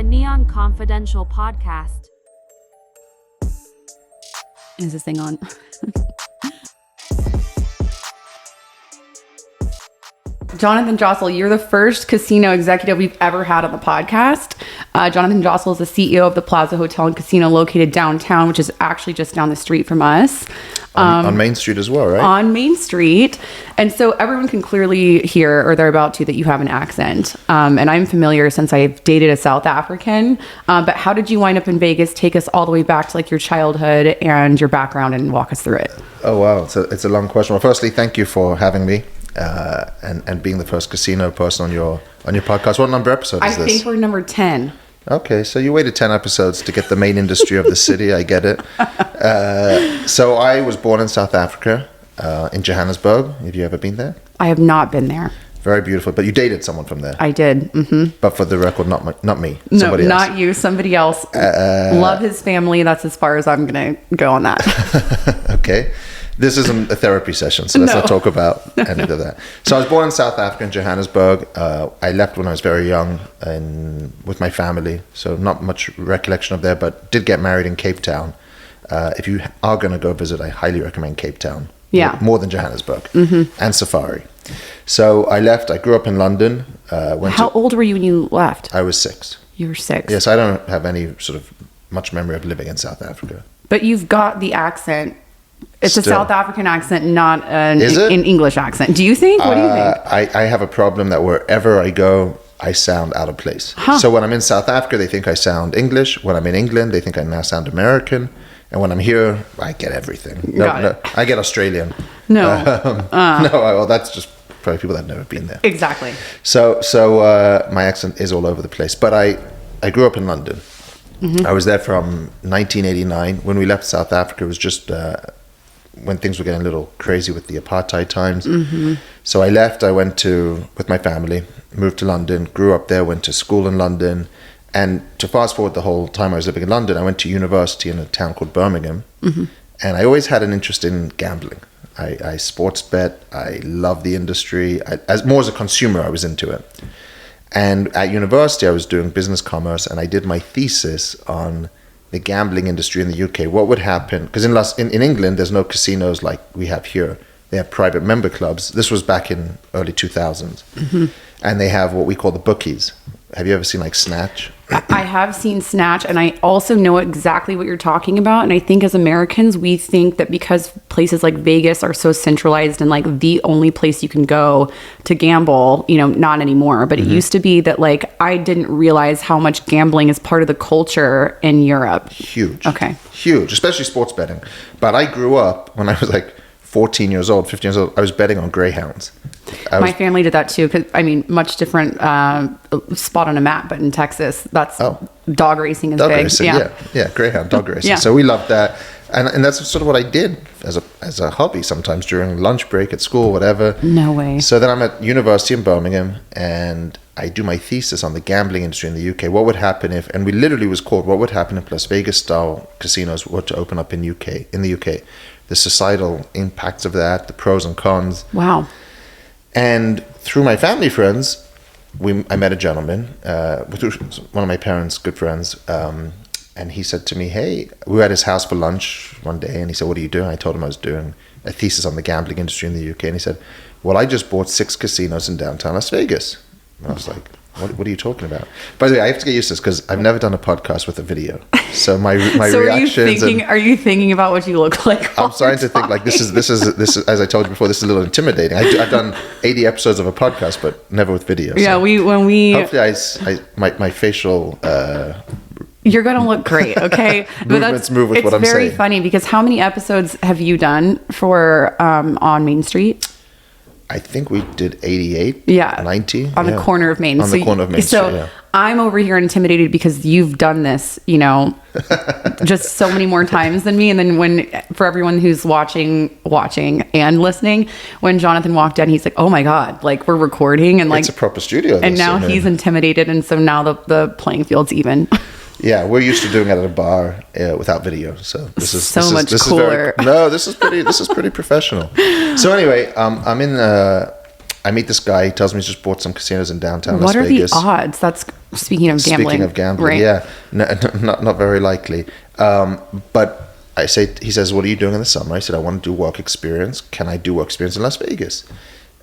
the Neon Confidential podcast. Is this thing on? Jonathan Jossel, you're the first casino executive we've ever had on the podcast. Jonathan Jossel is the CEO of the Plaza Hotel and Casino located downtown, which is actually just down the street from us. On Main Street as well, right? On Main Street. And so everyone can clearly hear, or they're about to, that you have an accent. And I'm familiar since I've dated a South African. But how did you wind up in Vegas? Take us all the way back to like your childhood and your background and walk us through it. Oh, wow. It's a long question. Well, firstly, thank you for having me and being the first casino person on your podcast. What number episode is this? I think we're number 10. Okay, so you waited 10 episodes to get the main industry of the city. I get it. So I was born in South Africa, in Johannesburg. Have you ever been there? I have not been there. Very beautiful. But you dated someone from there. I did. Mm-hmm. But for the record, not me. No, Somebody else. not you. Somebody else. Love his family. That's as far as I'm going to go on that. Okay. This isn't a therapy session, so let's not talk about any of that. So I was born in South Africa, in Johannesburg. I left when I was very young with my family, so not much recollection of there, but did get married in Cape Town. If you are going to go visit, I highly recommend Cape Town. Yeah. More than Johannesburg. Mm-hmm. And Safari. So I left. I grew up in London. How old were you when you left? I was 6. You were 6. Yes, I don't have any sort of much memory of living in South Africa. But you've got the accent. It's Still. a South African accent, not an Is it? English accent. Do you think? What do you think? I have a problem that wherever I go, I sound out of place. Huh. So when I'm in South Africa, they think I sound English. When I'm in England, they think I now sound American. And when I'm here, I get everything. No, I get Australian. No. Well, that's just probably people that have never been there. Exactly. So my accent is all over the place. But I grew up in London. Mm-hmm. I was there from 1989. When we left South Africa, it was just when things were getting a little crazy with the apartheid times. Mm-hmm. So I left. I went with my family, moved to London, grew up there, went to school in London. And to fast forward the whole time I was living in London, I went to university in a town called Birmingham. Mm-hmm. And I always had an interest in gambling. I sports bet. I love the industry. As a consumer, I was into it. And at university, I was doing business commerce, and I did my thesis on the gambling industry in the UK. What would happen? Because in England, there's no casinos like we have here. They have private member clubs. This was back in early 2000s. Mm-hmm. And they have what we call the bookies. Have you ever seen like Snatch? I have seen Snatch, and I also know exactly what you're talking about. And I think as Americans, we think that because places like Vegas are so centralized and like the only place you can go to gamble, not anymore. But it used to be that like I didn't realize how much gambling is part of the culture in Europe. Huge. Okay. Huge, especially sports betting. But I grew up when I was like 14 years old, 15 years old, I was betting on greyhounds. My family did that too. Cause much different spot on a map, but in Texas, that's dog racing is dog big. Racing, yeah, greyhound dog racing. Yeah. So we loved that, and that's sort of what I did as a hobby sometimes during lunch break at school, whatever. No way. So then I'm at university in Birmingham, and I do my thesis on the gambling industry in the UK. What would happen if, and we literally was called, what would happen if Las Vegas style casinos were to open up in the UK? The societal impacts of that, the pros and cons. Wow. And through my family friends, I met a gentleman, one of my parents' good friends, and he said to me, hey, we were at his house for lunch one day, and he said, what are you doing? I told him I was doing a thesis on the gambling industry in the UK, and he said, well, I just bought 6 casinos in downtown Las Vegas. And I was like, what are you talking about? By the way, I have to get used to this because I've never done a podcast with a video. So my so reactions. Are you thinking about what you look like? I'm starting to think like this is as I told you before, this is a little intimidating. I've done 80 episodes of a podcast, but never with video. Yeah, so hopefully my facial. You're gonna look great, okay? Movements move with what I'm saying. It's very funny because how many episodes have you done for on Main Street? I think we did 88, 90. On the corner of Main. On the corner of Main Street, yeah. I'm over here intimidated because you've done this, just so many more times than me. And then for everyone who's watching and listening, when Jonathan walked in, he's like, oh my God, like we're recording. And like, it's a proper studio. And now he's intimidated. And so now the playing field's even. Yeah, we're used to doing it at a bar without video, so this is much cooler. This is pretty professional. So anyway, I meet this guy. He tells me he's just bought some casinos in downtown Las Vegas. What are the odds? Speaking of gambling. Speaking of gambling, right. yeah. No, not very likely. But he says, what are you doing in the summer? I said, I want to do work experience. Can I do work experience in Las Vegas?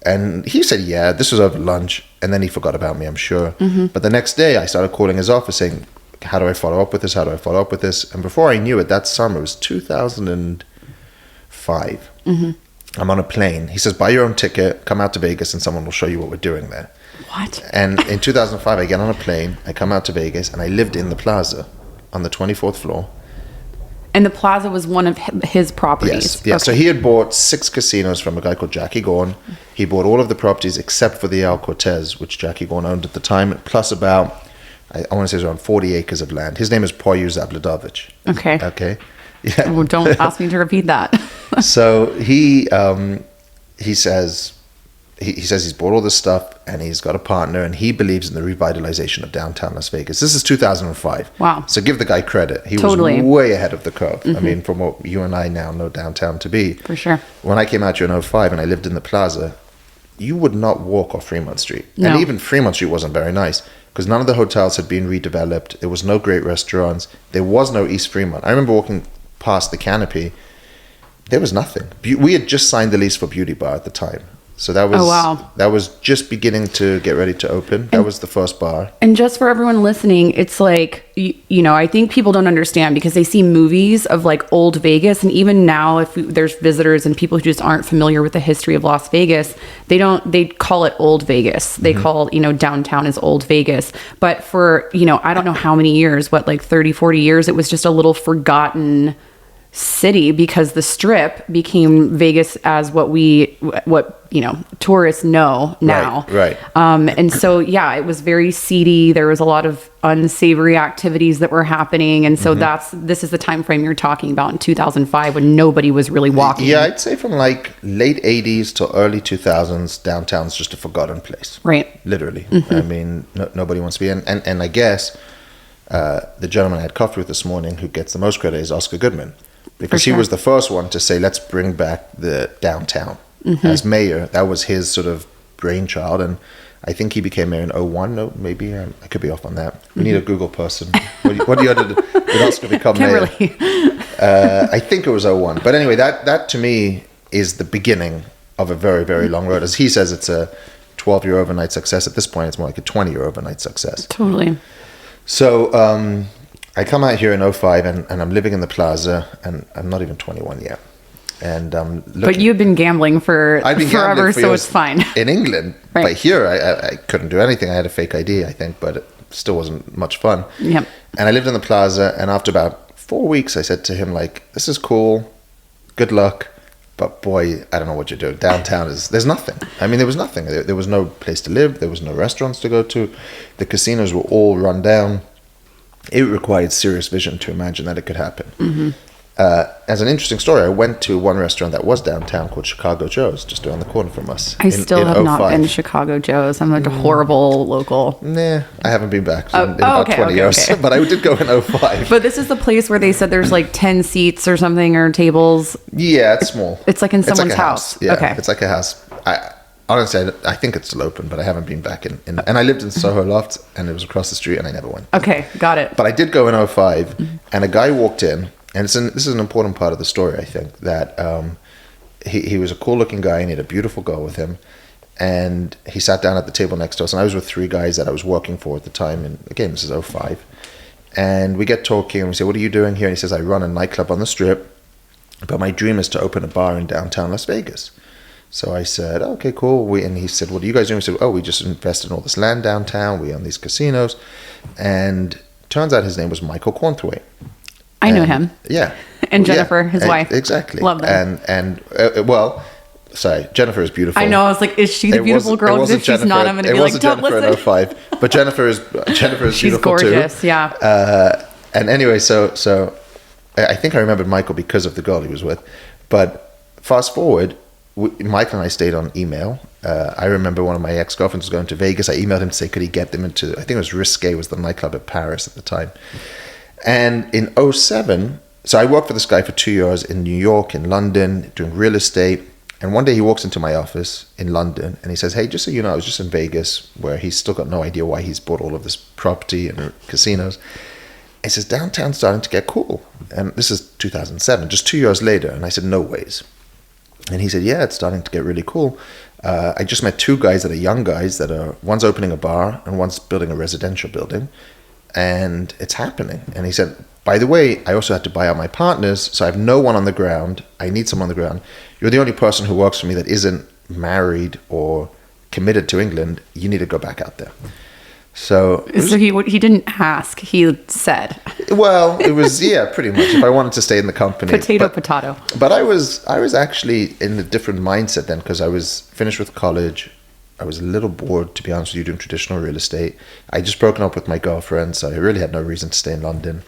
And he said, yeah. This was over lunch. And then he forgot about me, I'm sure. But the next day, I started calling his office saying, how do I follow up with this? How do I follow up with this? And before I knew it, that summer, it was 2005. I'm on a plane. He says, buy your own ticket, come out to Vegas, and someone will show you what we're doing there. What? And in 2005, I get on a plane, I come out to Vegas, and I lived in the plaza on the 24th floor. And the plaza was one of his properties. Yes, yeah. Okay. So he had bought 6 casinos from a guy called Jackie Gorn. He bought all of the properties except for the El Cortez, which Jackie Gorn owned at the time, plus about, I want to say, around 40 acres of land. His name is Poyu Zabladovich. Okay. Yeah. Well, don't ask me to repeat that. So he says he's bought all this stuff and he's got a partner and he believes in the revitalization of downtown Las Vegas. This is 2005. Wow. So give the guy credit. He Totally. was way ahead of the curve. I mean, from what you and I now know downtown to be. For sure. When I came out here in 2005 and I lived in the plaza, you would not walk off Fremont Street. No. And even Fremont Street wasn't very nice because none of the hotels had been redeveloped. There was no great restaurants. There was no East Fremont. I remember walking past the Canopy. There was nothing. We had just signed the lease for Beauty Bar at the time. So that was that was just beginning to get ready to open. That was the first bar. And just for everyone listening, it's like, you know, I think people don't understand because they see movies of like old Vegas. And even now, if there's visitors and people who just aren't familiar with the history of Las Vegas, they call it old Vegas. They call, you know, downtown is old Vegas. But for, you know, I don't know how many years, like 30, 40 years, it was just a little forgotten city because the Strip became Vegas as what you know, tourists know now. Right. And so, yeah, it was very seedy. There was a lot of unsavory activities that were happening. And so this is the time frame you're talking about in 2005 when nobody was really walking. Yeah, I'd say from like late 80s to early 2000s, downtown's just a forgotten place. Right. Literally. I mean, nobody wants to be in. And I guess the gentleman I had coffee with this morning who gets the most credit is Oscar Goodman. Because he was the first one to say, let's bring back the downtown. As mayor, that was his sort of brainchild. And I think he became mayor in 2001. No, maybe I could be off on that. We need a Google person. What year did Oscar become mayor? I think it was 2001. But anyway, that to me is the beginning of a very, very long road. As he says, it's a 12-year overnight success. At this point, it's more like a 20-year overnight success. Totally. So I come out here in 2005 and I'm living in the plaza and I'm not even 21 yet. And but you've been gambling for forever, so it's fine. In England, right. But here I couldn't do anything. I had a fake ID, I think, but it still wasn't much fun. Yep. And I lived in the plaza, and after about 4 weeks, I said to him, like, this is cool, good luck, but boy, I don't know what you're doing. Downtown there's nothing. I mean, there was nothing. There was no place to live. There was no restaurants to go to. The casinos were all run down. It required serious vision to imagine that it could happen. As an interesting story, I went to one restaurant that was downtown called Chicago Joe's, just around the corner from us. I still have not been to Chicago Joe's. I'm a horrible local. Nah, I haven't been back in about 20 years. Okay. But I did go in 2005. But this is the place where they said there's like 10 seats or something or tables. Yeah, it's small. It's like in someone's house. Yeah, okay. It's like a house. Honestly, I think it's still open, but I haven't been back in. And I lived in Soho Loft, and it was across the street, and I never went. Okay, got it. But I did go in 2005, and a guy walked in, and this is an important part of the story, I think, that he was a cool-looking guy, and he had a beautiful girl with him, and he sat down at the table next to us, and I was with 3 guys that I was working for at the time, and again, this is 2005, and we get talking, and we say, what are you doing here? And he says, I run a nightclub on the Strip, but my dream is to open a bar in downtown Las Vegas. So I said, okay, cool. And he said, what are you guys doing? We said, we just invested in all this land downtown. We own these casinos. And turns out his name was Michael Cornthwaite. I know him. Yeah. And Jennifer, his wife. Exactly. Love them. Sorry, Jennifer is beautiful. I know. I was like, is she the beautiful girl? Because if she's not, I'm going to be like, don't listen. It wasn't Jennifer in 2005. But Jennifer is She's beautiful gorgeous, too. Yeah. And anyway, so I think I remembered Michael because of the girl he was with. But fast forward, Michael and I stayed on email. I remember one of my ex-girlfriends was going to Vegas. I emailed him to say, could he get them into, I think it was Risque, was the nightclub at Paris at the time. And in 2007, so I worked for this guy for 2 years in New York, in London, doing real estate. And one day he walks into my office in London and he says, hey, just so you know, I was just in Vegas, where he's still got no idea why he's bought all of this property and casinos. He says, downtown's starting to get cool. And this is 2007, just 2 years later. And I said, no ways. And he said, yeah, it's starting to get really cool. I just met two guys that are young guys that are, one's opening a bar and one's building a residential building. And it's happening. And he said, by the way, I also had to buy out my partners, so I have no one on the ground. I need someone on the ground. You're the only person who works for me that isn't married or committed to England. You need to go back out there. So he didn't ask. He said. Well, it was, yeah, pretty much. If I wanted to stay in the company. Potato. But I was actually in a different mindset then, because I was finished with college. I was a little bored, to be honest with you, doing traditional real estate. I just broken up with my girlfriend, so I really had no reason to stay in London.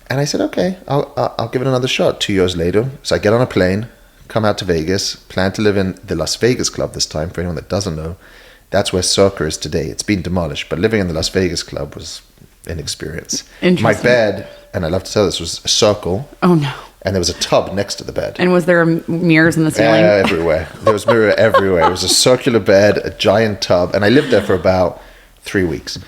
And I said, okay, I'll give it another shot. 2 years later, so I get on a plane, come out to Vegas, plan to live in the Las Vegas Club this time, for anyone that doesn't know. That's where Circa is today. It's been demolished, but living in the Las Vegas Club was an experience. My bed, and I love to tell this, was a circle. Oh, no. And there was a tub next to the bed. And was there mirrors in the ceiling? Everywhere. There was mirror everywhere. It was a circular bed, a giant tub, and I lived there for about 3 weeks.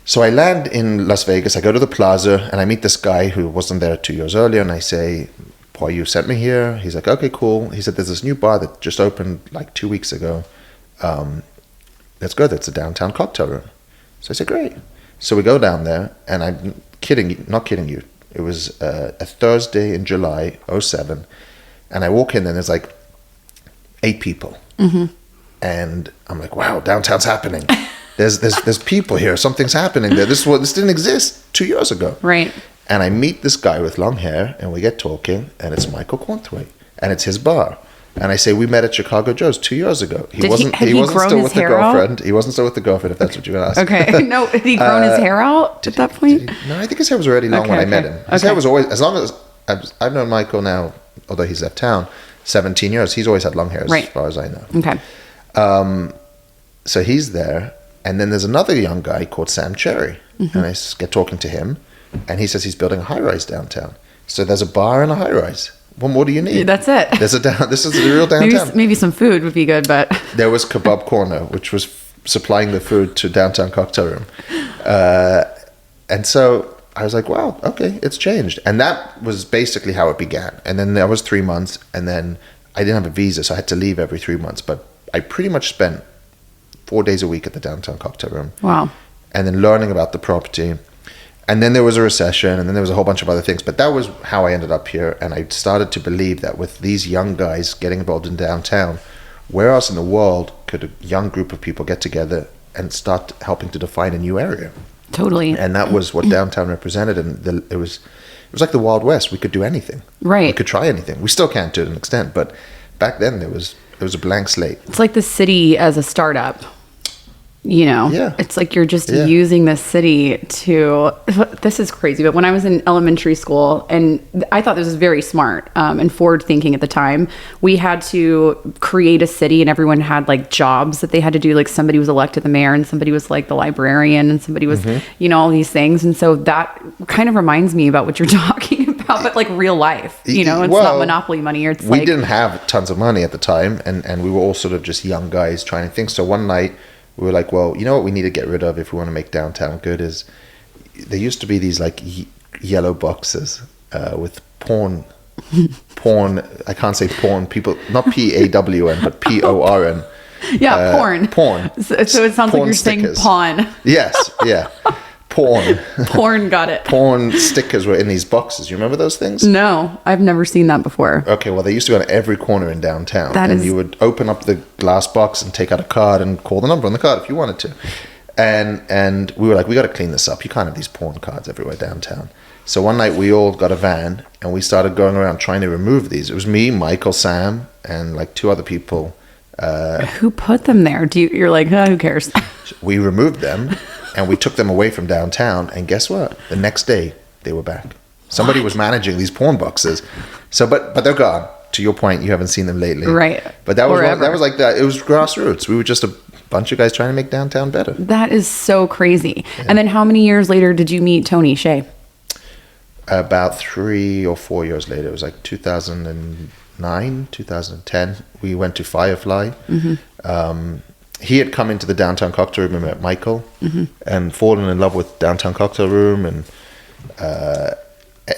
So I land in Las Vegas, I go to the plaza, and I meet this guy who wasn't there 2 years earlier, and I say, Paul, you sent me here? He's like, okay, cool. He said, there's this new bar that just opened like 2 weeks ago. Let's go. That's a downtown cocktail room. So I said, great. So we go down there, and I'm not kidding you. It was a Thursday in July, 2007, and I walk in, and there's like 8 people. Mm-hmm. And I'm like, wow, downtown's happening. There's people here. Something's happening there. This didn't exist 2 years ago. Right. And I meet this guy with long hair, and we get talking, and it's Michael Cornthwaite, and it's his bar. And I say, we met at Chicago Joe's 2 years ago. He wasn't still with the girlfriend. He wasn't still with the girlfriend, if that's what you're going to ask. Okay. No, had he grown his hair out at that point? No, I think his hair was already long when I met him. His hair was always, as long as, I've known Michael now, although he's left town, 17 years. He's always had long hair as far as I know. Okay. So he's there. And then there's another young guy called Sam Cherry. Mm-hmm. And I get talking to him. And he says he's building a high-rise downtown. So there's a bar and a high-rise. What more do you need? That's it. This is the real downtown. Maybe some food would be good, but... There was Kebab Corner, which was supplying the food to downtown cocktail room. And so I was like, wow, okay, it's changed. And that was basically how it began. And then that was 3 months. And then I didn't have a visa, so I had to leave every 3 months. But I pretty much spent 4 days a week at the downtown cocktail room. Wow. And then learning about the property. And then there was a recession, and then there was a whole bunch of other things. But that was how I ended up here. And I started to believe that with these young guys getting involved in downtown, where else in the world could a young group of people get together and start helping to define a new area? Totally. And that was what downtown represented. And it was like the Wild West. We could do anything. Right. We could try anything. We still can't to an extent. But back then, it was a blank slate. It's like the city as a startup. You know, It's like you're just using the city to, this is crazy. But when I was in elementary school, and I thought this was very smart and forward thinking at the time, we had to create a city and everyone had like jobs that they had to do. Like somebody was elected the mayor and somebody was like the librarian and somebody was, you know, all these things. And so that kind of reminds me about what you're talking about, but like real life, you know, it's not monopoly money. Or we didn't have tons of money at the time and we were all sort of just young guys trying things. So one night, we were like, well, you know what we need to get rid of if we want to make downtown good is there used to be these like yellow boxes with porn. I can't say porn. People, not P-A-W-N, but P-O-R-N. Yeah, porn. So it sounds like you're stickers. saying pawn. Yes, yeah. Porn. Porn, got it. Porn stickers were in these boxes. You remember those things? No, I've never seen that before. Okay, well, they used to go on every corner in downtown. You would open up the glass box and take out a card and call the number on the card if you wanted to. And we were like, we got to clean this up. You can't have these porn cards everywhere downtown. So one night we all got a van and we started going around trying to remove these. It was me, Michael, Sam, and like 2 other people. Who put them there? You're like, who cares? We removed them and we took them away from downtown. And guess what? The next day they were back. Somebody was managing these porn boxes. So, but they're gone. To your point, you haven't seen them lately, right? But that was like that. It was grassroots. We were just a bunch of guys trying to make downtown better. That is so crazy. Yeah. And then how many years later did you meet Tony Hsieh? About 3 or 4 years later. It was like 2009 2010, we went to Firefly. He had come into the Downtown Cocktail Room and met Michael and fallen in love with Downtown Cocktail Room and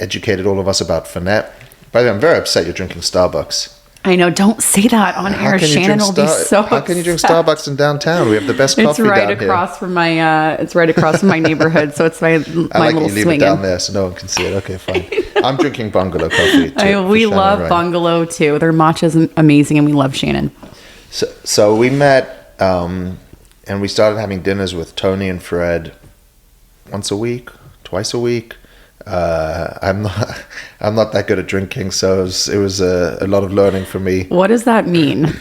educated all of us about Fernet. By the way, I'm very upset you're drinking Starbucks. I know. Don't say that on air. Shannon will be so How can you drink upset. Starbucks in downtown? We have the best coffee It's right down across here. from my. It's right across from my neighborhood, so it's my I like little you leave swinging. it down there so no one can see it. Okay, fine. I'm drinking Bungalow coffee too. We for love Shannon, right? Bungalow too. Their matcha's amazing, and we love Shannon. So we met, and we started having dinners with Tony and Fred once a week, twice a week. I'm not that good at drinking, so it was a lot of learning for me. What does that mean?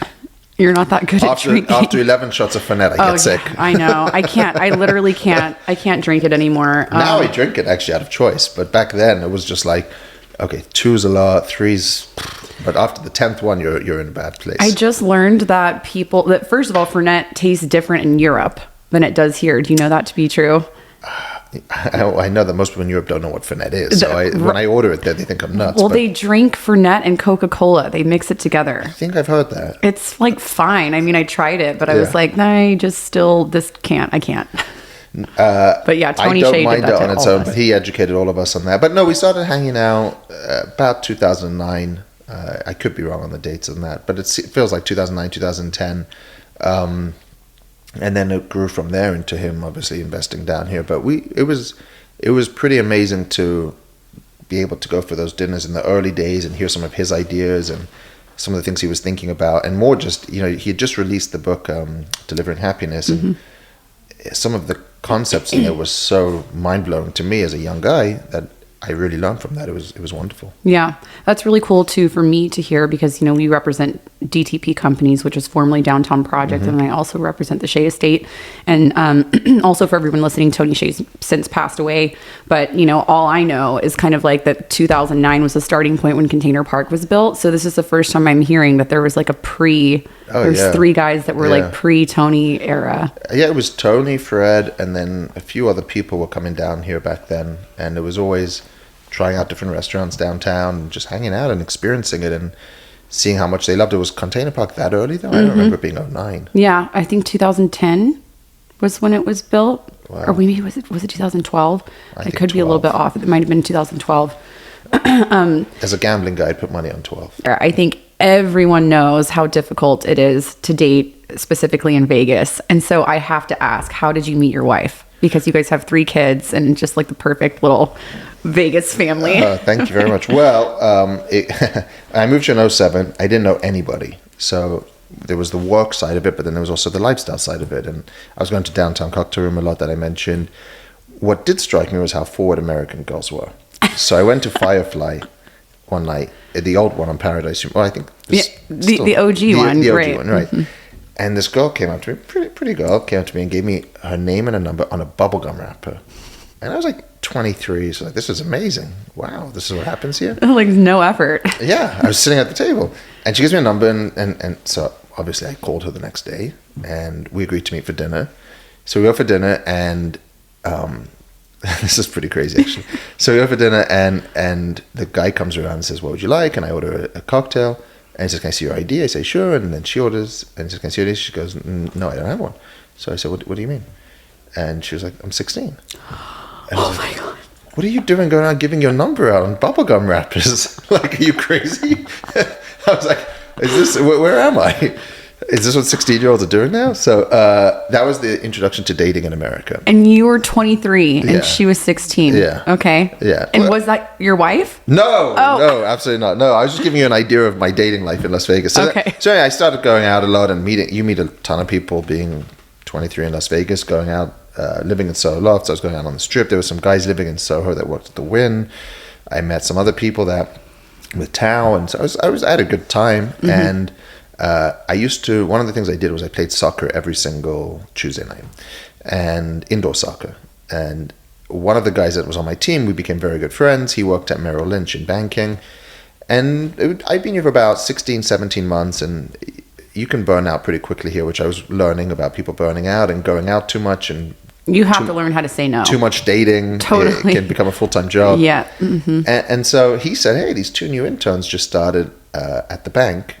You're not that good at drinking. After 11 shots of Fernet, I get sick. Yeah, I know. I can't. I literally can't. I can't drink it anymore. Now I drink it actually out of choice, but back then it was just like, okay, 2's a lot, 3's, but after the 10th one, you're in a bad place. I just learned that first of all, Fernet tastes different in Europe than it does here. Do you know that to be true? I know that most people in Europe don't know what Fernet is, so when I order it, they think I'm nuts. Well, but they drink Fernet and Coca-Cola. They mix it together. I think I've heard that. It's like fine. I mean, I tried it, but I was like, nah, I can't. But yeah, Tony I Shea don't did mind that it to on its all own, of us. but he educated all of us on that. But no, we started hanging out about 2009. I could be wrong on the dates on that, but it feels like 2009, 2010. And then it grew from there into him obviously investing down here. But it was pretty amazing to be able to go for those dinners in the early days and hear some of his ideas and some of the things he was thinking about, and more just, he had just released the book Delivering Happiness, and some of the concepts in there was so mind-blowing to me as a young guy that I really learned from that. It was wonderful. Yeah, that's really cool too for me to hear, because we represent DTP Companies, which is formerly Downtown Project, and I also represent the Shea Estate. And also for everyone listening, Tony Shea's since passed away, but all I know is kind of like that 2009 was the starting point when Container Park was built. So this is the first time I'm hearing that there was like a there's 3 guys that were like pre-Tony era. Yeah, it was Tony, Fred, and then a few other people were coming down here back then, and it was always trying out different restaurants downtown and just hanging out and experiencing it and seeing how much they loved it. Was Container Park that early though? I don't remember it being 09. Yeah, I think 2010 was when it was built. Wow. Or maybe was it 2012? I think could be a little 12. bit off. It might have been 2012. As a gambling guy, I'd put money on 12. I think everyone knows how difficult it is to date, specifically in Vegas. And so I have to ask, how did you meet your wife? Because you guys have 3 kids and just like the perfect little Vegas family. Thank you very much. Well, I moved here in 07. I didn't know anybody. So there was the work side of it, but then there was also the lifestyle side of it. And I was going to Downtown Cocktail Room a lot that I mentioned. What did strike me was how forward American girls were. So I went to Firefly one night, the old one on Paradise. Well, I think the OG one, the OG right. one, right. And this girl came up to me, pretty girl, came up to me and gave me her name and a number on a bubblegum wrapper. And I was like 23, so like, this is amazing. Wow, this is what happens here? Like no effort. Yeah, I was sitting at the table. And she gives me a number, and so obviously I called her the next day, and we agreed to meet for dinner. So we go for dinner, and this is pretty crazy, actually. So we go for dinner, and the guy comes around and says, what would you like? And I order a cocktail. And he says, can I see your ID? I say, sure. And then she orders, and he says, can I see your ID? She goes, no, I don't have one. So I said, what do you mean? And she was like, I'm 16. And I was like, my God. what are you doing going around giving your number out on bubblegum wrappers? Like, are you crazy? I was like, where am I? Is this what 16-year-olds are doing now? So that was the introduction to dating in America. And you were 23 and Yeah. she was 16. Yeah. Okay. Yeah. And Well- was that your wife? No, Oh. no, absolutely not. No, I was just giving you an idea of my dating life in Las Vegas. So, Okay. so anyway, I started going out a lot and you meet a ton of people being 23 in Las Vegas, going out, living in Soho Lofts. I was going out on the Strip. There were some guys living in Soho that worked at the Wynn. I met some other people with Tao, and so I had a good time. And one of the things I did was I played soccer every single Tuesday night, and indoor soccer. And one of the guys that was on my team, we became very good friends. He worked at Merrill Lynch in banking. And I'd been here for about 16, 17 months, and you can burn out pretty quickly here, which I was learning about people burning out and going out too much and You have to learn how to say no. Too much dating. Totally. It can become a full-time job. Yeah. Mm-hmm. And so he said, hey, these 2 new interns just started at the bank.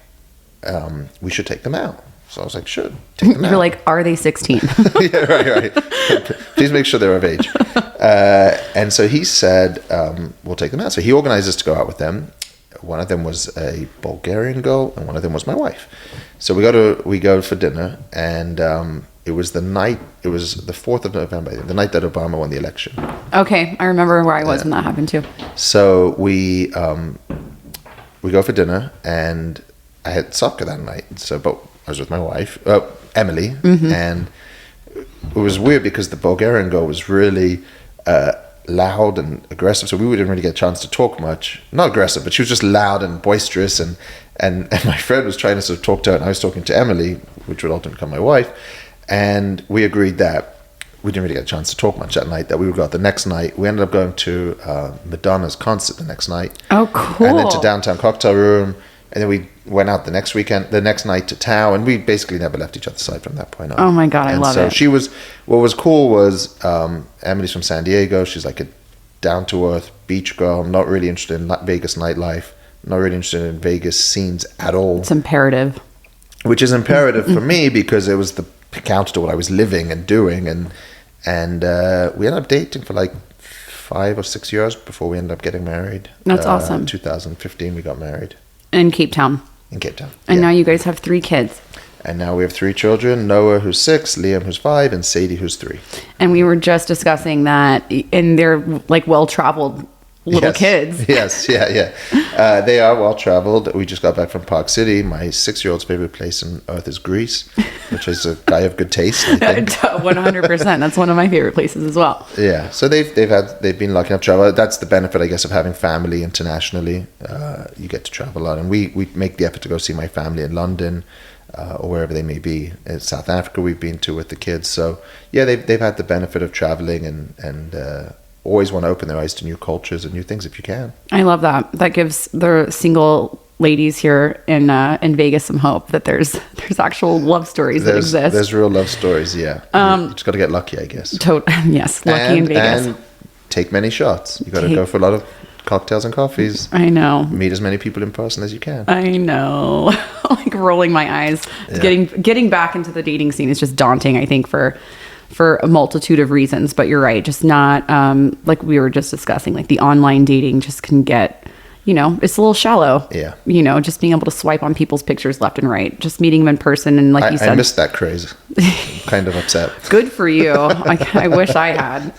We should take them out. So I was like, sure, take them out. You're like, are they 16? Yeah, right. Please make sure they're of age. And so he said, we'll take them out. So he organized us to go out with them. One of them was a Bulgarian girl, and one of them was my wife. So we go for dinner, and it was the 4th of November, the night that Obama won the election. Okay, I remember where I was when that happened too. So we go for dinner, and I had soccer that night. But I was with my wife, Emily, and it was weird because the Bulgarian girl was really loud and aggressive, so we didn't really get a chance to talk much. Not aggressive, but she was just loud and boisterous, and my friend was trying to sort of talk to her, and I was talking to Emily, which would ultimately become my wife, and we agreed that we didn't really get a chance to talk much that night, that we would go out the next night. We ended up going to Madonna's concert the next night. Oh, cool. And then to Downtown Cocktail Room, and then we went out the next night to Tao, and we basically never left each other's side from that point on. Oh my God, I love it. So what was cool was, Emily's from San Diego. She's like a down-to-earth beach girl, not really interested in Vegas nightlife, not really interested in Vegas scenes at all. It's imperative. Which is imperative for me because it was the counter to what I was living and doing, and we ended up dating for like 5 or 6 years before we ended up getting married. That's awesome. 2015 we got married. In Cape Town. In Cape Town. And now you guys have 3 kids. And now we have 3 children, Noah who's 6, Liam who's 5, and Sadie who's 3. And we were just discussing that, and they're like well-traveled little kids. Yes, yeah. They are well-traveled. We just got back from Park City. My 6-year-old's favorite place on earth is Greece, which is a guy of good taste, I think. 100%. That's one of my favorite places as well. Yeah, so they've been lucky enough to travel. That's the benefit, I guess, of having family internationally. You get to travel a lot, and we make the effort to go see my family in London, or wherever they may be. In South Africa we've been to with the kids. So yeah, they've had the benefit of traveling and always want to open their eyes to new cultures and new things if you can. I love that. That gives the single ladies here in Vegas some hope that there's actual love stories that exist. There's real love stories, yeah. You just got to get lucky, I guess. Yes, lucky in Vegas. And take many shots. You got to go for a lot of cocktails and coffees. I know. Meet as many people in person as you can. I know. Like rolling my eyes. Yeah. Getting back into the dating scene is just daunting, I think, for a multitude of reasons. But you're right. Just not, like we were just discussing, like the online dating just can get, it's a little shallow. Yeah. Just being able to swipe on people's pictures left and right. Just meeting them in person. And like you said. I missed that craze. I'm kind of upset. Good for you. I wish I had.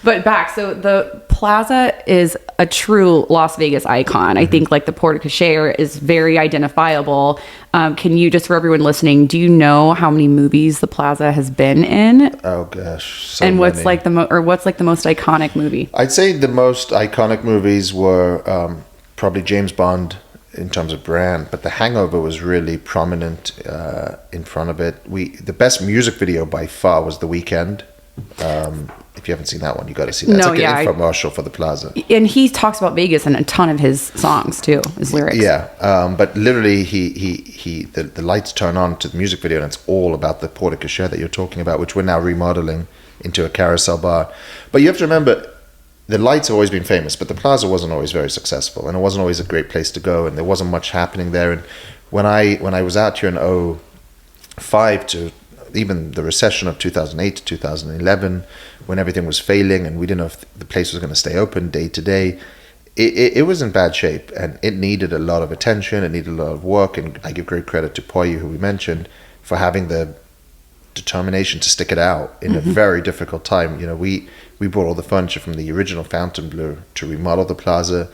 But back, so the Plaza is a true Las Vegas icon. I think like the porte cochere is very identifiable. Can you, just for everyone listening, do you know how many movies the Plaza has been in? Oh gosh, and what's like the most iconic movie? I'd say the most iconic movies were probably James Bond in terms of brand, but The Hangover was really prominent in front of it. The best music video by far was The Weeknd. If you haven't seen that one, you got to see that. It's like an infomercial for the Plaza. And he talks about Vegas in a ton of his songs too, his lyrics. Yeah, but literally, the lights turn on to the music video, and it's all about the porte cochere that you're talking about, which we're now remodeling into a carousel bar. But you have to remember, the lights have always been famous, but the Plaza wasn't always very successful, and it wasn't always a great place to go, and there wasn't much happening there. And when I was out here in 2005 to even the recession of 2008 to 2011, when everything was failing and we didn't know if the place was going to stay open day to day, it was in bad shape, and it needed a lot of attention, it needed a lot of work. And I give great credit to Poyu, who we mentioned, for having the determination to stick it out in a very difficult time. We brought all the furniture from the original Fontainebleau to remodel the Plaza.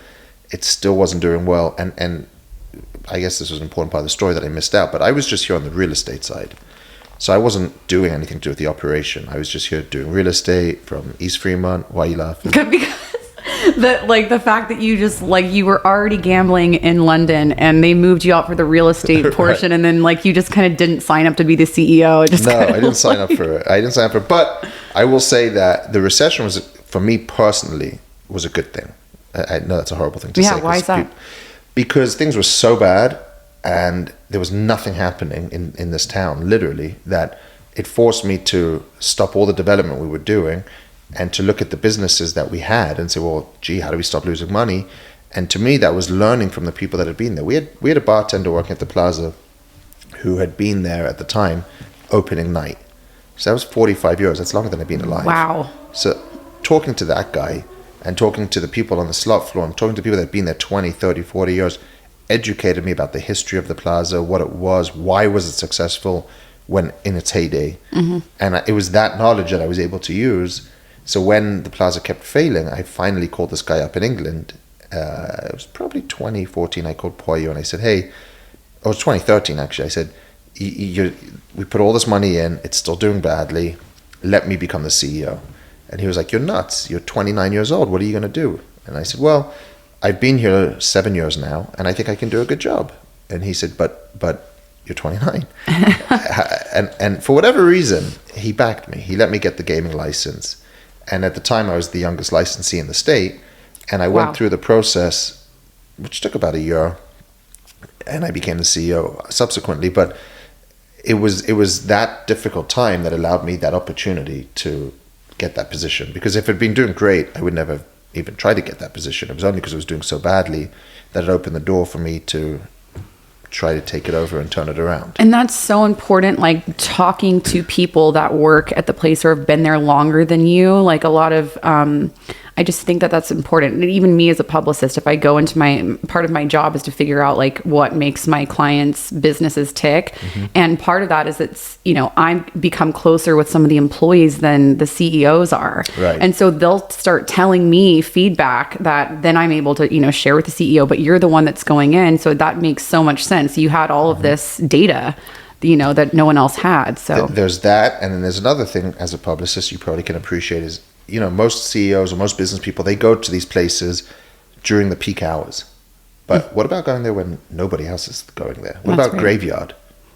It still wasn't doing well, and I guess this was an important part of the story that I missed out, but I was just here on the real estate side. So I wasn't doing anything to do with the operation. I was just here doing real estate from East Fremont. Why are you laughing? Because the fact that you just you were already gambling in London and they moved you out for the real estate portion, right. And then you just kind of didn't sign up to be the CEO. I didn't sign up for it. But I will say that the recession was, for me personally, was a good thing. I know that's a horrible thing to say. Yeah, why is that? Because things were so bad. And there was nothing happening in this town, literally, that it forced me to stop all the development we were doing and to look at the businesses that we had and say, well, gee, how do we stop losing money? And to me, that was learning from the people that had been there. We had a bartender working at the Plaza who had been there at the time, opening night. So that was 45 years. That's longer than I've been alive. Wow. So talking to that guy and talking to the people on the slot floor and talking to people that had been there 20, 30, 40 years educated me about the history of the Plaza, what it was, why was it successful when in its heyday. Mm-hmm. And it was that knowledge that I was able to use. So when the Plaza kept failing, I finally called this guy up in England. It was probably 2014. I called Poyo and I said, hey, it was 2013 actually. I said, we put all this money in, it's still doing badly. Let me become the CEO. And he was like, you're nuts. You're 29 years old. What are you going to do? And I said, well, I've been here 7 years now, and I think I can do a good job. And he said, but you're 29. and for whatever reason, he backed me. He let me get the gaming license. And at the time, I was the youngest licensee in the state. And I went through the process, which took about a year. And I became the CEO subsequently. But it was that difficult time that allowed me that opportunity to get that position. Because if it had been doing great, I would never have even tried to get that position. It was only because it was doing so badly that it opened the door for me to try to take it over and turn it around. And that's so important, like talking to people that work at the place or have been there longer than you. Like a lot of, I just think that that's important. And even me as a publicist, if I go into part of my job is to figure out like what makes my clients' businesses tick. Mm-hmm. And part of that is I become closer with some of the employees than the CEOs are. Right. And so they'll start telling me feedback that then I'm able to, share with the CEO, but you're the one that's going in. So that makes so much sense. You had all of this data, that no one else had. So there's that. And then there's another thing as a publicist you probably can appreciate is, most CEOs or most business people, they go to these places during the peak hours. But what about going there when nobody else is going there? What about graveyard,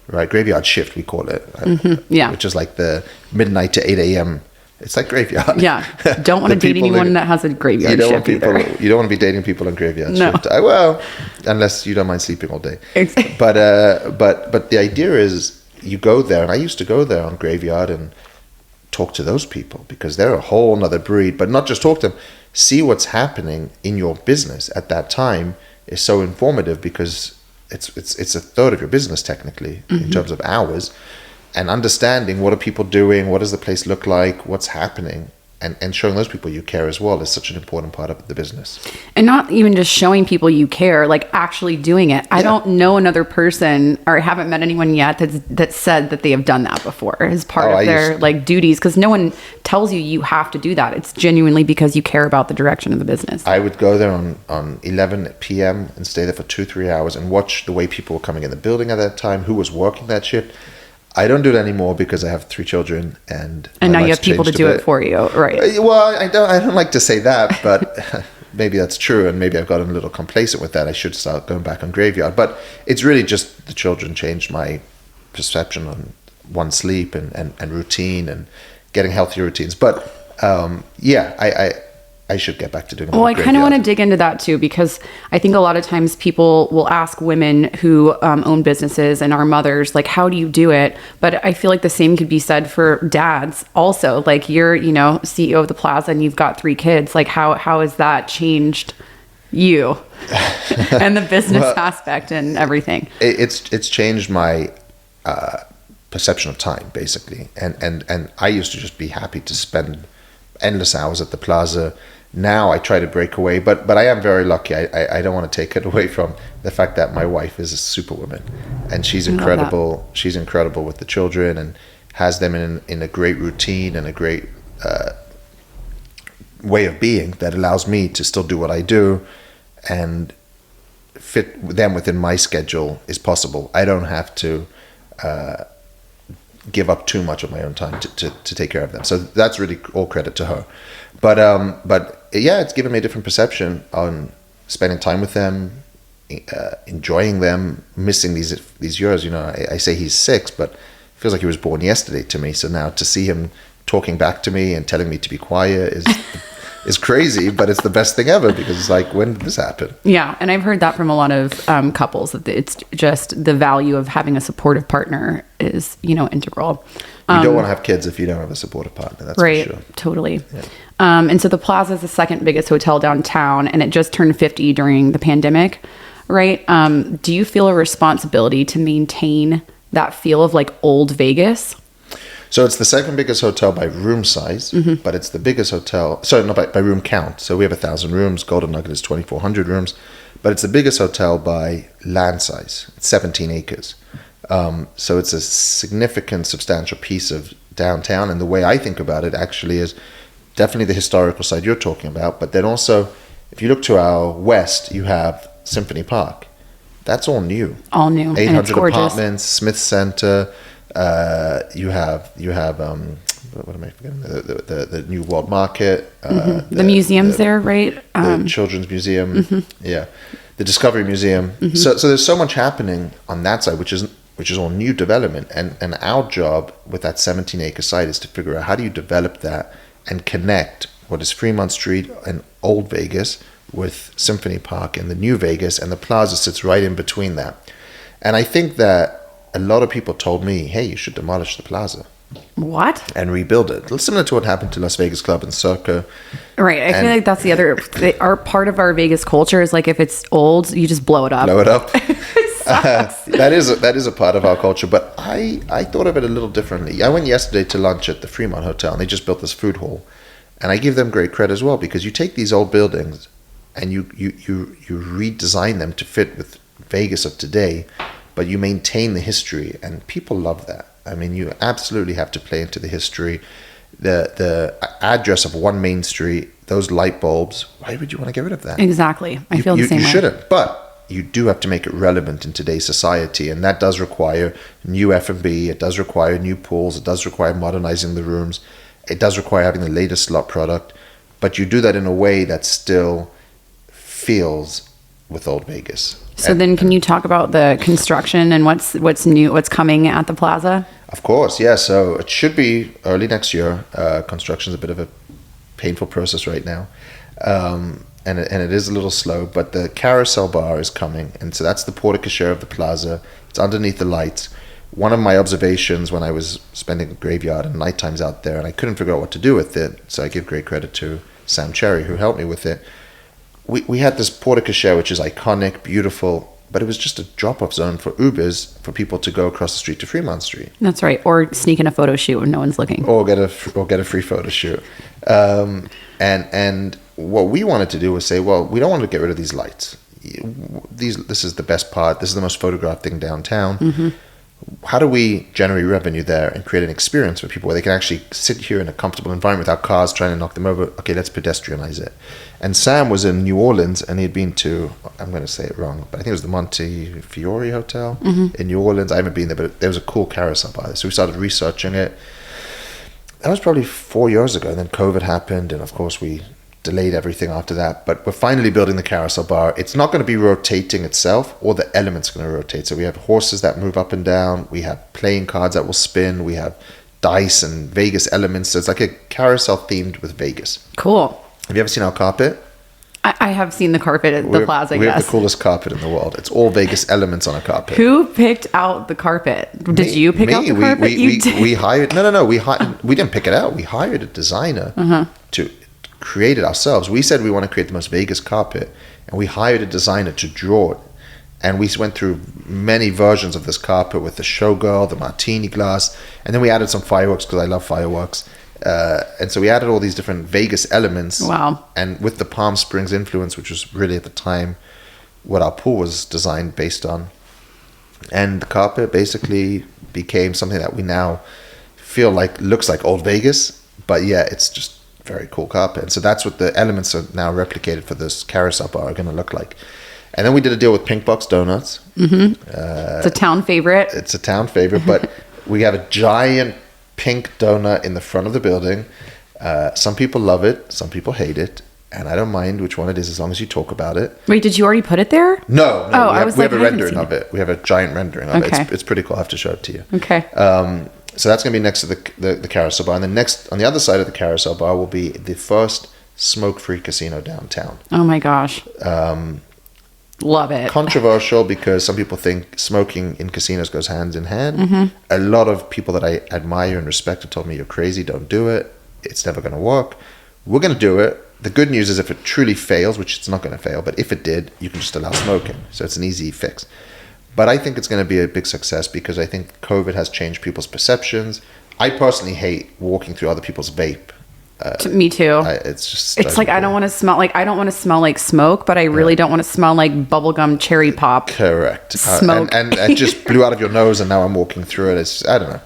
right? Graveyard shift, we call it. Mm-hmm. Yeah. Which is like the midnight to 8 a.m. It's like graveyard. Yeah. Don't want to date anyone that has a graveyard shift either. You don't want to be dating people on graveyard shift. Unless you don't mind sleeping all day. Exactly. But the idea is you go there, and I used to go there on graveyard and talk to those people because they're a whole nother breed. But not just talk to them, see what's happening in your business at that time is so informative because it's a third of your business technically in terms of hours, and understanding what are people doing, what does the place look like, what's happening, and showing those people you care as well is such an important part of the business. And not even just showing people you care, like actually doing it. I don't know another person, or I haven't met anyone yet that said that they have done that before as part of their duties, because no one tells you have to do that. It's genuinely because you care about the direction of the business. I would go there on 11 p.m. and stay there for 2-3 hours and watch the way people were coming in the building at that time, who was working that shift. I don't do it anymore because I have 3 children and now you have people to do it for you, right? Well, I don't like to say that, but maybe that's true, and maybe I've gotten a little complacent with that. I should start going back on graveyard, but it's really just the children changed my perception on sleep and routine and getting healthier routines. But I should get back to doing more. Well, I kind of want to dig into that too, because I think a lot of times people will ask women who own businesses and are mothers, like, how do you do it? But I feel like the same could be said for dads also. Like, you're, CEO of the Plaza and you've got 3 kids. Like, how has that changed you and the business aspect and everything? It's changed my perception of time, basically. And I used to just be happy to spend endless hours at the Plaza. Now I try to break away, but I am very lucky. I don't want to take it away from the fact that my wife is a superwoman, and she's incredible. She's incredible with the children and has them in a great routine and a great way of being that allows me to still do what I do and fit them within my schedule is possible. I don't have to give up too much of my own time to take care of them. So that's really all credit to her. But it's given me a different perception on spending time with them, enjoying them, missing these years. I say he's 6, but it feels like he was born yesterday to me. So now to see him talking back to me and telling me to be quiet is is crazy, but it's the best thing ever because it's like, when did this happen? Yeah, and I've heard that from a lot of couples that it's just the value of having a supportive partner is, integral. You don't want to have kids if you don't have a supportive partner. That's Right, for sure. totally. Yeah. And so the Plaza is the second biggest hotel downtown, and it just turned 50 during the pandemic, right? Do you feel a responsibility to maintain that feel of like old Vegas? So it's the second biggest hotel by room size, but it's the biggest hotel. Sorry, not by room count. So we have 1,000 rooms. Golden Nugget is 2,400 rooms, but it's the biggest hotel by land size. It's 17 acres. So it's a significant, substantial piece of downtown. And the way I think about it actually is definitely the historical side you're talking about. But then also, if you look to our west, you have Symphony Park. That's all new. All new. 800 apartments, Smith Center. You have what am I forgetting? The new World Market. The museums there, right? The Children's Museum. Yeah. The Discovery Museum. So there's so much happening on that side, which is all new development. And our job with that 17-acre site is to figure out how do you develop that and connect what is Fremont Street and Old Vegas with Symphony Park and the New Vegas, and the Plaza sits right in between that. And I think that a lot of people told me, hey, you should demolish the Plaza. What? And rebuild it. Similar to what happened to Las Vegas Club and Circa. Right. I feel like that's the other, our part of our Vegas culture is like, if it's old, you just blow it up. Blow it up. That is a part of our culture, but I thought of it a little differently. I went yesterday to lunch at the Fremont Hotel, and they just built this food hall. And I give them great credit as well, because you take these old buildings and you redesign them to fit with Vegas of today, but you maintain the history, and people love that. I mean, you absolutely have to play into the history. The address of one Main Street, those light bulbs, why would you want to get rid of that? Exactly. I feel the same way. You shouldn't, but you do have to make it relevant in today's society, and that does require new F&B, it does require new pools, it does require modernizing the rooms, it does require having the latest slot product, but you do that in a way that still feels with Old Vegas. So then can you talk about the construction and what's new, what's coming at the Plaza? Of course, yeah. So it should be early next year. Construction is a bit of a painful process right now. And it is a little slow, but the carousel bar is coming. And so that's the porte cochere of the Plaza. It's underneath the lights. One of my observations when I was spending graveyard and night times out there, and I couldn't figure out what to do with it, so I give great credit to Sam Cherry, who helped me with it. We had this porte cochere, which is iconic, beautiful, but it was just a drop-off zone for Ubers for people to go across the street to Fremont Street. That's right. Or sneak in a photo shoot when no one's looking. Or get a free photo shoot. And what we wanted to do was say, well, we don't want to get rid of these lights. This is the best part. This is the most photographed thing downtown. Mm-hmm. How do we generate revenue there and create an experience for people where they can actually sit here in a comfortable environment without cars trying to knock them over? Okay, let's pedestrianize it. And Sam was in New Orleans, and he'd been to, I'm going to say it wrong, but I think it was the Montefiore Hotel in New Orleans. I haven't been there, but there was a cool carousel by there. So we started researching it. That was probably 4 years ago. And then COVID happened, and of course we delayed everything after that. But we're finally building the carousel bar. It's not going to be rotating itself, or the elements going to rotate. So we have horses that move up and down. We have playing cards that will spin. We have dice and Vegas elements. So it's like a carousel themed with Vegas. Cool. Have you ever seen our carpet? I have seen the carpet at the Plaza, we yes. have the coolest carpet in the world. It's all Vegas elements on a carpet. Who picked out the carpet? Did you pick out the carpet? We hired... No. We didn't pick it out. We hired a designer to create it ourselves. We said we want to create the most Vegas carpet, and we hired a designer to draw it. And we went through many versions of this carpet with the showgirl, the martini glass, and then we added some fireworks because I love fireworks. And so we added all these different Vegas elements. Wow. And with the Palm Springs influence, which was really at the time what our pool was designed based on. And the carpet basically became something that we now feel like looks like Old Vegas, but yeah, it's just very cool carpet. And so that's what the elements are now replicated for this carousel bar are going to look like. And then we did a deal with Pink Box Donuts. Mm-hmm. It's a town favorite. It's a town favorite, but we have a giant pink donut in the front of the building. Some people love it, some people hate it, and I don't mind which one it is as long as you talk about it. Wait, did you already put it there? No. We have a rendering of it. it. We have a giant rendering of it. It's pretty cool. I have to show it to you. Okay. So that's going to be next to the carousel bar, and then next on the other side of the carousel bar will be the first smoke-free casino downtown. Oh my gosh. Love it. Controversial because some people think smoking in casinos goes hand in hand. Mm-hmm. A lot of people that I admire and respect have told me, you're crazy, don't do it. It's never going to work. We're going to do it. The good news is if it truly fails, which it's not going to fail, but if it did, you can just allow smoking. So it's an easy fix. But I think it's going to be a big success because I think COVID has changed people's perceptions. I personally hate walking through other people's vape. Me too. It's like I don't want to smell like smoke, but I really don't want to smell like bubblegum cherry pop. Correct. Smoke. And it just blew out of your nose, and now I'm walking through it. I don't know.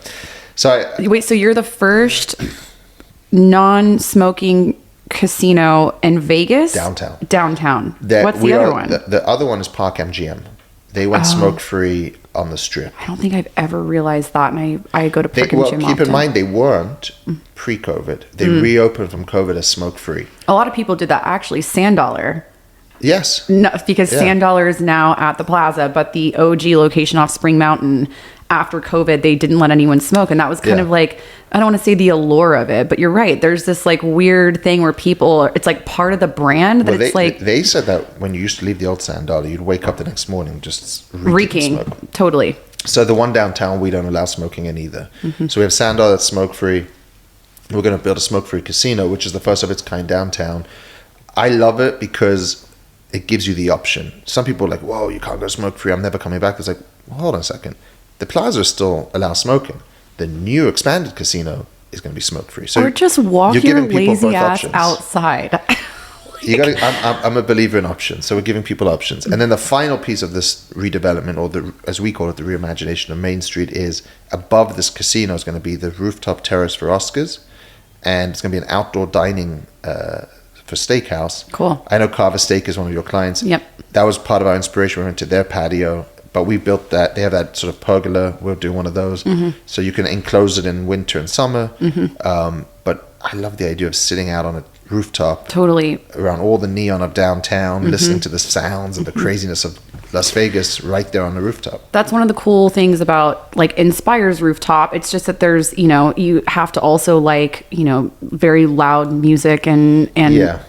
So wait, so you're the first non-smoking casino in Vegas? Downtown. What's the other one? The other one is Park MGM. They went smoke-free on the Strip. I don't think I've ever realized that, and I go to Park MGM keep often. in mind, they weren't pre-COVID. They reopened from COVID as smoke-free. A lot of people did that. Actually, Sand Dollar. Yes. No, because Sand Dollar is now at the Plaza, but the OG location off Spring Mountain, after COVID, they didn't let anyone smoke. And that was kind of like, I don't want to say the allure of it, but you're right. There's this like weird thing where people, it's like part of the brand that they said that when you used to leave the old Sand Dollar, you'd wake up the next morning just reeking. Totally. So the one downtown, we don't allow smoking in either. Mm-hmm. So we have Sand Dollar that's smoke-free. We're going to build a smoke-free casino, which is the first of its kind downtown. I love it because it gives you the option. Some people are like, whoa, you can't go smoke-free. I'm never coming back. It's like, well, hold on a second. The Plaza still allows smoking. The new expanded casino is going to be smoke-free. So or just walk your lazy ass outside. I'm a believer in options. So we're giving people options. And then the final piece of this redevelopment, or as we call it, the reimagination of Main Street, is above this casino is going to be the rooftop terrace for Oscars. And it's going to be an outdoor dining for steakhouse. Cool. I know Carver Steak is one of your clients. Yep. That was part of our inspiration. We went to their patio. But we built that. They have that sort of pergola. We're doing one of those. Mm-hmm. So you can enclose it in winter and summer. Mm-hmm. But I love the idea of sitting out on a rooftop. Totally. Around all the neon of downtown, listening to the sounds and the craziness of Las Vegas right there on the rooftop. That's one of the cool things about like Inspire's rooftop. It's just that there's, you have to also like, very loud music and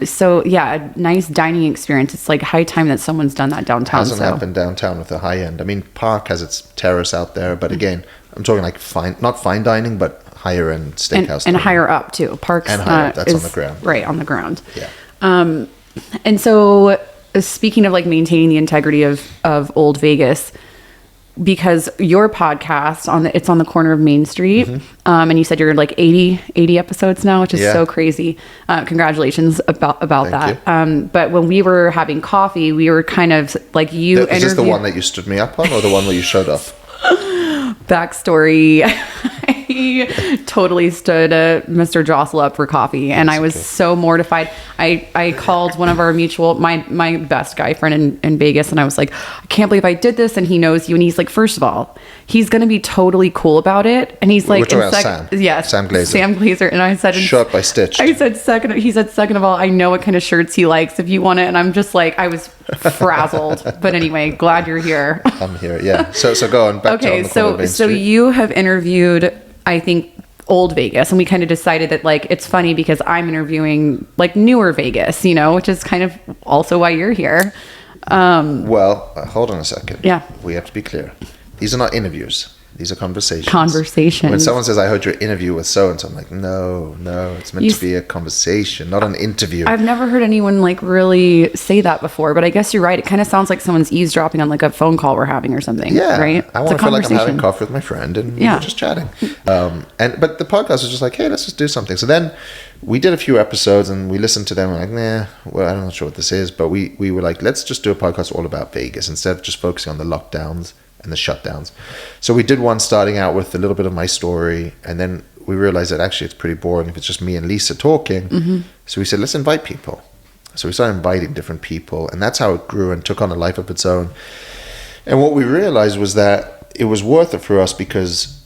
so a nice dining experience. It's like high time that someone's done that downtown. Hasn't happened downtown with the high end. I mean, Park has its terrace out there, but again, I'm talking like not fine dining, but higher end steakhouse. And higher up too. Park's and higher up, that's on the ground. Right, on the ground. Yeah. And so speaking of like maintaining the integrity of Old Vegas, because your podcast it's on the corner of Main Street, and you said you're like 80 episodes now, which is so crazy. Congratulations about that. But when we were having coffee, we were kind of like Is this the one that you stood me up on, or the one where you showed up? Backstory. I totally stood Mr. Jossel up for coffee, and I was so mortified. I called one of our my best guy friend in Vegas, and I was like, I can't believe I did this, and he knows you, and he's like, first of all, he's gonna be totally cool about it, and he's like, we're talking about Sam. Yes, Sam Glazer, and I said, shirt by Stitch. He said second of all, I know what kind of shirts he likes if you want it, and I'm just like, I was frazzled, but anyway, glad you're here. I'm here, yeah. So go on back to on the corner of Main so Street. You have interviewed, I think, Old Vegas, and we kind of decided that like it's funny because I'm interviewing like newer Vegas, which is kind of also why you're here. Well, hold on a second. Yeah, we have to be clear. These are not interviews. These are conversations. Conversations. When someone says, I heard your interview with so-and-so, I'm like, no, it's meant to be a conversation, not an interview. I've never heard anyone like really say that before, but I guess you're right. It kind of sounds like someone's eavesdropping on like a phone call we're having or something. Yeah. Right? I want to feel like I'm having coffee with my friend and we're just chatting. But the podcast was just like, hey, let's just do something. So then we did a few episodes and we listened to them and I'm not sure what this is, but we were like, let's just do a podcast all about Vegas instead of just focusing on the lockdowns and the shutdowns. So we did one starting out with a little bit of my story, and then we realized that actually it's pretty boring if it's just me and Lisa talking. Mm-hmm. So we said, let's invite people. So we started inviting different people, and that's how it grew and took on a life of its own. And what we realized was that it was worth it for us because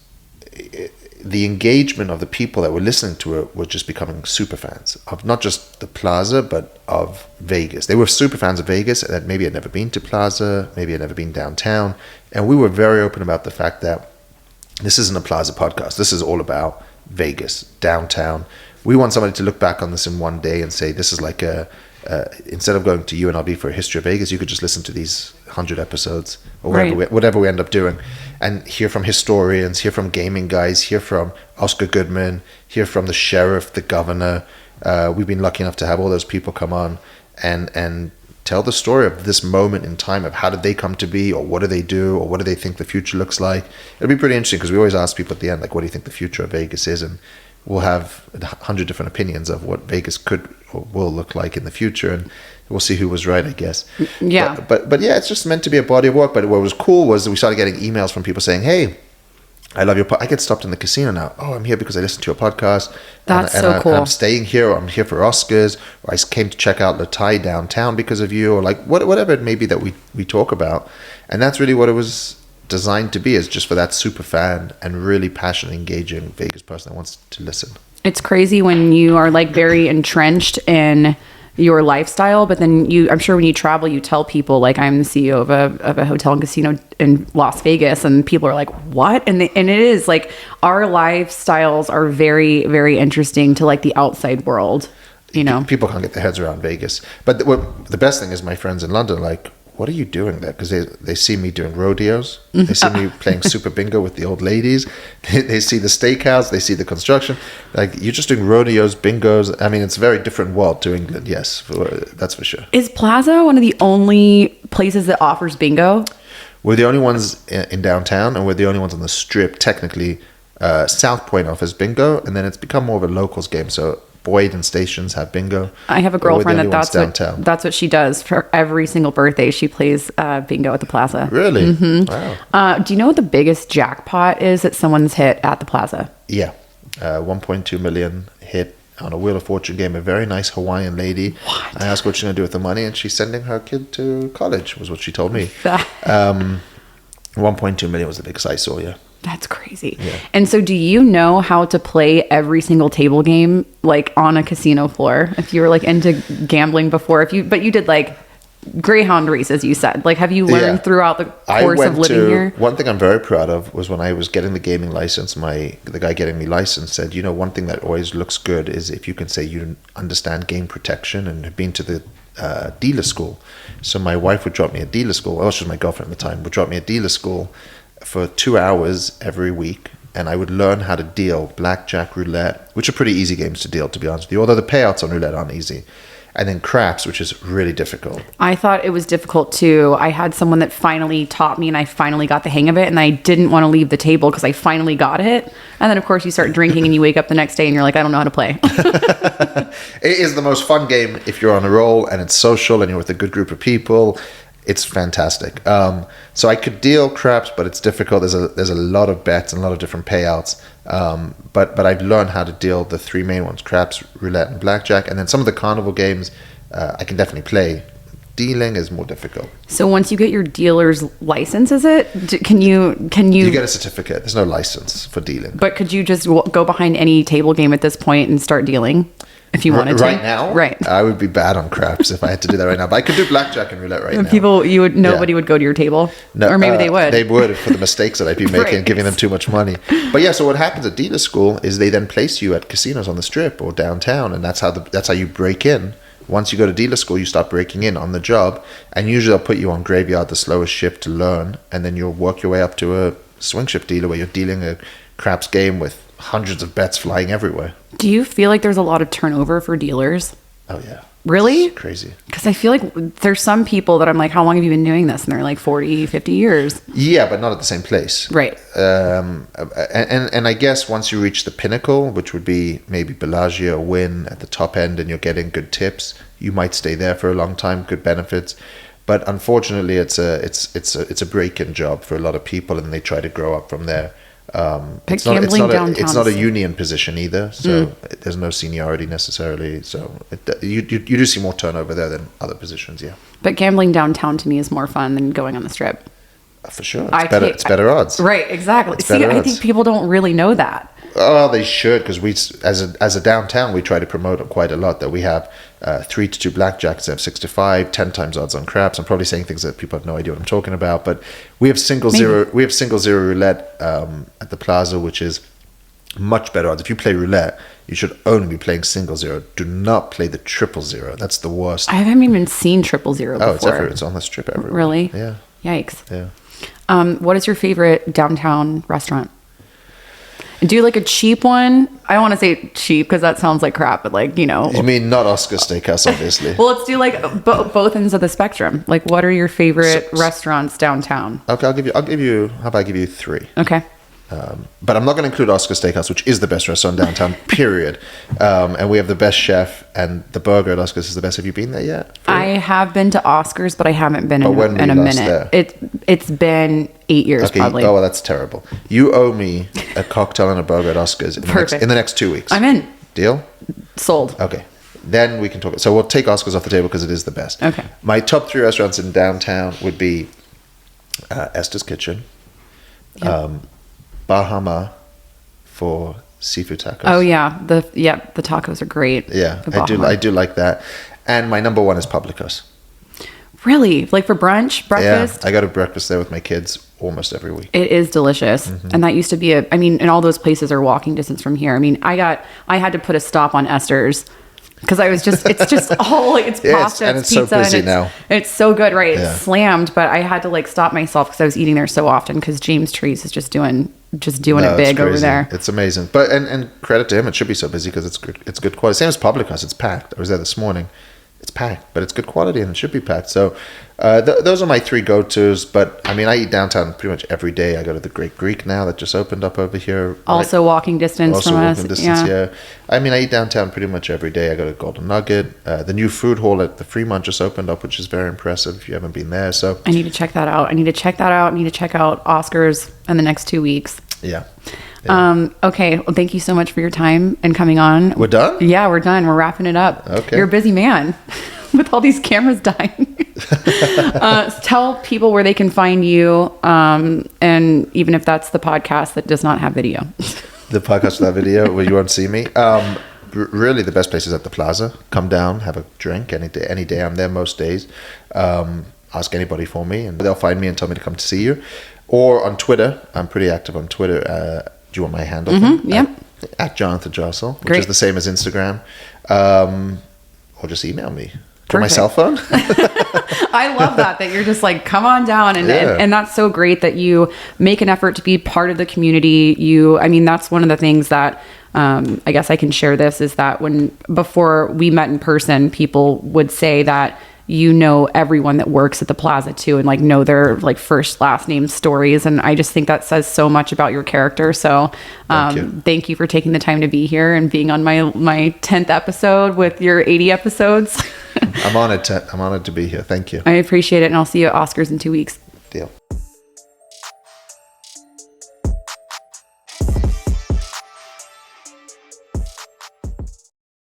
the engagement of the people that were listening to it were just becoming super fans of not just the Plaza, but of Vegas. They were super fans of Vegas that maybe had never been to Plaza, maybe had never been downtown. And we were very open about the fact that this isn't a Plaza podcast. This is all about Vegas, downtown. we want somebody to look back on this in one day and say, this is like instead of going to UNLV for a history of Vegas, you could just listen to these 100 episodes or whatever we end up doing, and hear from historians, hear from gaming guys, hear from Oscar Goodman, hear from the sheriff, the governor. We've been lucky enough to have all those people come on and tell the story of this moment in time, of how did they come to be, or what do they do, or what do they think the future looks like. It'll be pretty interesting, because we always ask people at the end, like, what do you think the future of Vegas is? And we'll have 100 different opinions of what Vegas could or will look like in the future, and we'll see who was right, I guess. Yeah. But yeah, it's just meant to be a body of work. But what was cool was we started getting emails from people saying, hey, I love your I get stopped in the casino now. Oh, I'm here because I listened to your podcast. That's so cool. I'm staying here, or I'm here for Oscars, or I came to check out Latai downtown because of you, or like whatever it may be that we talk about. And that's really what it was designed to be, is just for that super fan and really passionate, engaging Vegas person that wants to listen. It's crazy when you are like very entrenched in your lifestyle, but then I'm sure when you travel, you tell people like, I'm the CEO of a hotel and casino in Las Vegas, and people are like, what? And it is like, our lifestyles are very, very interesting to like the outside world, you know. People can't get their heads around Vegas. But the best thing is, my friends in London are like, what are you doing there? Because they see me doing rodeos. They see me playing super bingo with the old ladies. They see the steakhouse. They see the construction. Like, you're just doing rodeos, bingos. I mean, it's a very different world to England. Yes, that's for sure. Is Plaza one of the only places that offers bingo? We're the only ones in downtown, and we're the only ones on the Strip. Technically, South Point offers bingo, and then it's become more of a locals game. So Boyd and Stations have bingo. I have a girlfriend that's what she does for every single birthday. She plays bingo at the Plaza. Really? Mm-hmm. Wow. Do you know what the biggest jackpot is that someone's hit at the Plaza? Yeah. 1.2 million hit on a Wheel of Fortune game. A very nice Hawaiian lady. What? I asked what she's going to do with the money, and she's sending her kid to college, was what she told me. 1.2 million was the biggest I saw, yeah. That's crazy. Yeah. And so do you know how to play every single table game like on a casino floor? If you were like into gambling before, but you did like Greyhound races, you said. Like, have you learned throughout the course of living here? One thing I'm very proud of was when I was getting the gaming license, the guy getting me licensed said, you know, one thing that always looks good is if you can say you understand game protection and have been to the dealer school. So my wife would drop me at dealer school. Well, she was my girlfriend at the time. Would drop me at dealer school for 2 hours every week, and I would learn how to deal blackjack, roulette, which are pretty easy games to deal, to be honest with you, although the payouts on roulette aren't easy. And then craps, which is really difficult. I thought it was difficult too. I had someone that finally taught me, and I finally got the hang of it, and I didn't want to leave the table because I finally got it. And then of course you start drinking and you wake up the next day and you're like, I don't know how to play. It is the most fun game if you're on a roll and it's social and you're with a good group of people. It's fantastic. So I could deal craps, but it's difficult. There's a lot of bets and a lot of different payouts. But I've learned how to deal the three main ones: craps, roulette, and blackjack. And then some of the carnival games I can definitely play. Dealing is more difficult. So once you get your dealer's license, can you get a certificate? There's no license for dealing. But could you just go behind any table game at this point and start dealing? If you wanted to. Right now? Right. I would be bad on craps if I had to do that right now. But I could do blackjack and roulette right now. Nobody would go to your table. No, or maybe they would. They would, for the mistakes that I'd be making, giving them too much money. But yeah, so what happens at dealer school is they then place you at casinos on the Strip or downtown, and that's how you break in. Once you go to dealer school, you start breaking in on the job, and usually they'll put you on graveyard, the slowest shift to learn, and then you'll work your way up to a swing shift dealer where you're dealing a craps game with hundreds of bets flying everywhere. Do you feel like there's a lot of turnover for dealers? Oh yeah. Really? It's crazy. Because I feel like there's some people that I'm like, how long have you been doing this? And they're like 40, 50 years. Yeah, but not at the same place. Right. And I guess once you reach the pinnacle, which would be maybe Bellagio or Wynn at the top end, and you're getting good tips, you might stay there for a long time, good benefits. But unfortunately, it's a break-in job for a lot of people, and they try to grow up from there. It's not a union position either, so there's no seniority necessarily. So you do see more turnover there than other positions, yeah. But gambling downtown to me is more fun than going on the Strip. For sure, it's better odds. Right, exactly. See, I think people don't really know that. Oh, they should, because we, as a downtown, we try to promote quite a lot. That we have 3-2 blackjacks, they have 6-5, 10 times odds on craps. I'm probably saying things that people have no idea what I'm talking about, but we have single zero roulette at the Plaza, which is much better odds. If you play roulette, you should only be playing single zero. Do not play the 000. That's the worst. I haven't even seen 000 before. Oh, it's everywhere. It's on the strip everywhere. Really? Yeah. Yikes. Yeah. What is your favorite downtown restaurant? Do you like a cheap one? I don't want to say cheap because that sounds like crap, but like, you know. You mean not Oscar Steakhouse, obviously. Well, let's do like both ends of the spectrum. Like, what are your favorite restaurants downtown? Okay, I'll give you. How about I give you 3? Okay. But I'm not going to include Oscar Steakhouse, which is the best restaurant downtown, period. And we have the best chef, and the burger at Oscar's is the best. Have you been there yet? I have been to Oscar's, but I haven't been in a minute. There? It's been 8 years, probably. Oh, well, that's terrible. You owe me a cocktail and a burger at Oscar's in the next 2 weeks. I'm in. Deal? Sold. Okay. Then we can talk. So we'll take Oscar's off the table because it is the best. Okay. My top 3 restaurants in downtown would be Esther's Kitchen, Yep. Bahama for seafood tacos. Oh yeah, the tacos are great. Yeah, The I do like that. And my number 1 is Publicos. Really? Like for brunch, breakfast? Yeah, I go to breakfast there with my kids almost every week. It is delicious. And that used to be and all those places are walking distance from here. I mean, I had to put a stop on Esther's because it's just all like, it's pasta, and it's it's pizza, so busy and now. It's so good, right? Yeah. It's slammed, but I had to like stop myself because I was eating there so often because James Trees is just doing it big over there. It's amazing. But and credit to him, it should be so busy because it's good quality. Same as Publicos, it's packed. I was there this morning. It's packed, but it's good quality and it should be packed. So those are my 3 go-tos. But I mean, I eat downtown pretty much every day. I go to the Great Greek now that just opened up over here. Also walking distance from us. Yeah. I mean, I eat downtown pretty much every day. I go to Golden Nugget. The new food hall at the Fremont just opened up, which is very impressive if you haven't been there. So I need to check that out. I need to check out Oscars in the next 2 weeks. Yeah. Okay. Well, thank you so much for your time and coming on. We're done? Yeah, we're done. We're wrapping it up. Okay. You're a busy man with all these cameras dying. Tell people where they can find you. And even if that's the podcast that does not have video. The podcast without video where you won't see me. Really, the best place is at the Plaza. Come down, have a drink any day. Any day, I'm there most days. Ask anybody for me, and they'll find me and tell me to come to see you. Or on Twitter, I'm pretty active on Twitter. Do you want my handle? Yep. At Jonathan Jossel, which Great. is the same as Instagram. Or just email me. To my Perfect. cell phone. I love that you're just like, come on down. And that's so great that you make an effort to be part of the community. That's one of the things that, I guess I can share this is that before we met in person, people would say that, everyone that works at the Plaza too, and like know their like first, last name stories. And I just think that says so much about your character. So, thank you for taking the time to be here and being on my 10th episode with your 80 episodes. I'm honored to be here. Thank you. I appreciate it. And I'll see you at Oscars in 2 weeks. Deal.